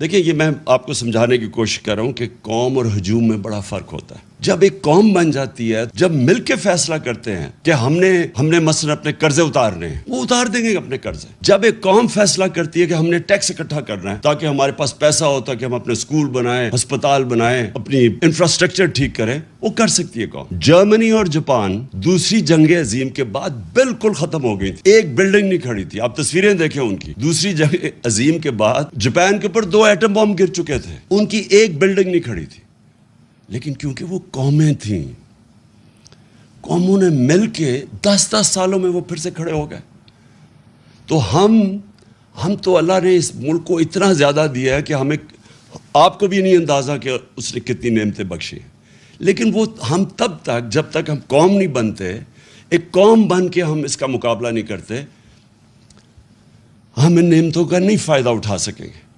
देखिए, ये मैं आपको समझाने की कोशिश कर रहा हूं कि कौम और हजूम में बड़ा फर्क होता है। जब एक कौम बन जाती है, जब मिलके फैसला करते हैं कि हमने मसलन अपने कर्जे उतारने हैं, वो उतार देंगे अपने कर्जे। जब एक कौम फैसला करती है कि हमने टैक्स इकट्ठा करना है ताकि हमारे पास पैसा हो, ताकि हम अपने स्कूल बनाएं, अस्पताल बनाएं, अपनी इंफ्रास्ट्रक्चर ठीक करें, वो कर सकती है कौम। जर्मनी और जापान दूसरी जंग अजीम के बाद बिल्कुल खत्म हो गई थी, एक बिल्डिंग नहीं खड़ी थी। आप तस्वीरें देखें उनकी। दूसरी जंग अजीम के बाद जापान के ऊपर 2 एटम बम गिर चुके थे, उनकी एक बिल्डिंग नहीं खड़ी थी। लेकिन क्योंकि वो कौमें थीं, कौमों ने मिलके 10-10 सालों में वो फिर से खड़े हो गए। तो हम तो अल्लाह ने इस मुल्क को इतना ज़्यादा दिया है कि हमें, आपको भी नहीं अंदाज़ा कि उसने कितनी नेमतें बख्शी हैं। लेकिन वो हम तब तक, जब तक हम कौम नहीं बनते, एक कौम बन के हम इसका मुकाबला नहीं करते, हम इन नेमतों का नहीं फ़ायदा उठा सकेंगे।